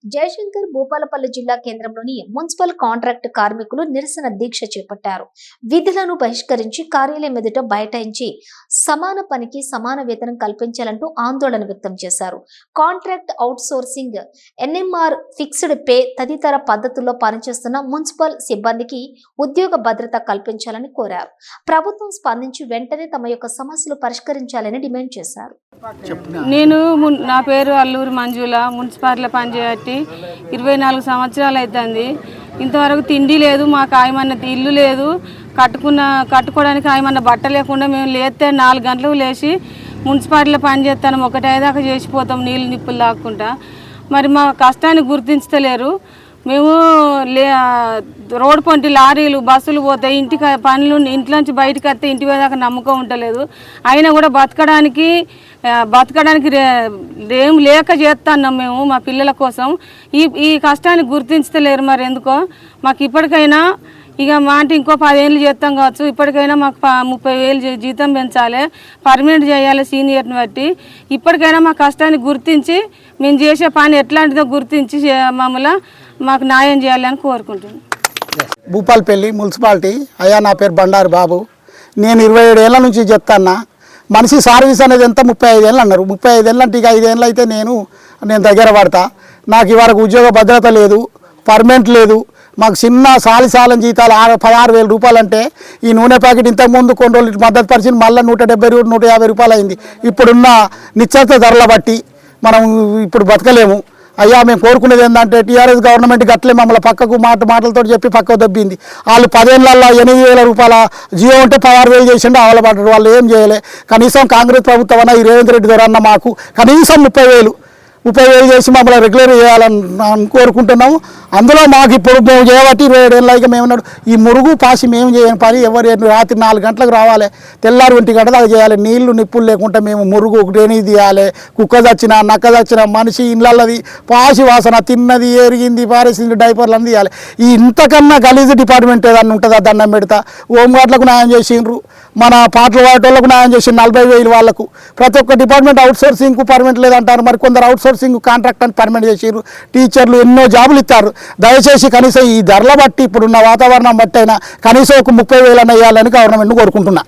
జయశంకర్ భూపాలపల్లి జిల్లా కేంద్రంలోని municipal contract కార్మికులు నిరసన దీక్ష చేపట్టారు. విధులను బహిష్కరించి కార్యాలయం ఎదుట బైఠాయించి సమాన పనికి సమాన వేతనం కల్పించాలంటూ ఆందోళన వ్యక్తం చేశారు. Contract out sourcing, NMR, fixed pay తదితర పద్ధతుల్లో పనిచేస్తున్న మున్సిపల్ సిబ్బందికి ఉద్యోగ భద్రత కల్పించాలని కోరారు. ప్రభుత్వం స్పందించి వెంటనే తమ యొక్క సమస్యలు పరిష్కరించాలని డిమాండ్ చేశారు. నా పేరు అల్లూరి మంజుల. మున్సిపాలిటీలో పనిచేయట్టి 24 సంవత్సరాలు అవుతుంది. ఇంతవరకు తిండి లేదు, మాకు ఆయమన్న ఇల్లు లేదు, కట్టుకోవడానికి ఆయమన్న బట్ట లేకుండా మేము లేస్తే 4 గంటలకు లేచి మున్సిపాలిటీలో పనిచేస్తాం. 1 దాకా చేసిపోతాం నీళ్ళు నిప్పులు తాక్కుంటా. మరి మా కష్టాన్ని గుర్తించలేరు. మేము రోడ్ పొంటి లారీలు బస్సులు పోతాయి, ఇంటికి పనులు ఇంట్లోంచి బయటకు వస్తే ఇంటి దాకా నమ్మకం ఉండలేదు. అయినా కూడా బతకడానికి ఏం లేక చేస్తున్నాం మేము మా పిల్లల కోసం. ఈ కష్టాన్ని గుర్తించలేరు. మరి ఎందుకో మాకు ఇప్పటికైనా మా అంటే ఇంకో 10 ఏళ్ళు చేస్తాం కావచ్చు, ఇప్పటికైనా మాకు 30,000 జీతం పెంచాలి, పర్మనెంట్ చేయాలి సీనియర్ని బట్టి. ఇప్పటికైనా మా కష్టాన్ని గుర్తించి మేము చేసే పని ఎట్లాంటిదో గుర్తించి మమ్మల్ని మాకు న్యాయం చేయాలని కోరుకుంటున్నాను. భూపాలపల్లి మున్సిపాలిటీ. అయ్యా, నా పేరు బండారు బాబు. నేను 27 ఏళ్ళ నుంచి చెప్తాన్నా. మనిషి సర్వీస్ అనేది ఎంత 35 ఏళ్ళు అన్నారు. 35 ఏళ్ళు అంటే ఇక 5 ఏళ్ళు అయితే నేను దగ్గర పడతా. నాకు ఇవరకు ఉద్యోగ భద్రత లేదు, పర్మనెంట్ లేదు. మాకు చిన్న సాలిసాలం జీతాలు 16,000 రూపాయలు అంటే ఈ నూనె ప్యాకెట్ ఇంతకుముందు కొన్ని రోజులు మద్దతు పరిచిన మళ్ళీ 170 150 రూపాయలు అయింది. ఇప్పుడున్న నిశ్చిత ధరల బట్టి మనం ఇప్పుడు బతకలేము. అయ్యా, మేము కోరుకునేది ఏంటంటే టీఆర్ఎస్ గవర్నమెంట్ గట్లే మమ్మల్ని పక్కకు మాటలతో చెప్పి పక్కకు దబ్బింది. వాళ్ళు 10 ఏళ్ళల్లో 8,000 రూపాయల జియో ఉంటే 16,000 చేసిండు అవలబడ్డారు. వాళ్ళు ఏం చేయలే. కనీసం కాంగ్రెస్ ప్రభుత్వం అన్న ఈ రేవంత్ రెడ్డి ద్వారా అన్న మాకు కనీసం 30,000 చేసి మమ్మల్ని రెగ్యులర్ చేయాలని కోరుకుంటున్నాము. అందులో మాకు ఇప్పుడు మేము చేయబట్టి 27 ఏళ్ళకి మేము ఈ మురుగు పాసి మేము చేయని పని ఎవరు రాత్రి 4 గంటలకు రావాలి, తెల్లారి 1 గంట దాకా చేయాలి. నీళ్లు నిప్పులు లేకుండా మేము మురుగు డ్రైనేజ్ తీయాలి. కుక్క చచ్చినా నక్క చచ్చినా మనిషి ఇళ్ళది పాసి వాసన తిన్నది ఎరిగింది పారేసింది డైపర్లు అని తీయాలి. ఈ ఇంతకన్నా గలీజ్ డిపార్ట్మెంట్ ఏదన్నా ఉంటుందా? దండం పెడతా. హోంగార్డులకు న్యాయం చేసిండ్రు, మన పాటలు పాడేటోళ్ళకు న్యాయం చేసిండు 40,000 వాళ్ళకు. ప్రతి ఒక్క డిపార్ట్మెంట్ అవుట్ సోర్సింగ్కు పర్మనెంట్ లేదంటారు. మరి కొందరు అవుట్ సోర్సింగ్ కాంట్రాక్ట్ అని పర్మనెంట్ చేసారు. టీచర్లు ఎన్నో జాబులు ఇస్తారు. దయచేసి కనీసం ఈ ధరల బట్టి ఇప్పుడున్న వాతావరణం బట్టి అయినా కనీసం ఒక 30,000 అన్న వేయాలని గవర్నమెంట్ను కోరుకుంటున్నా.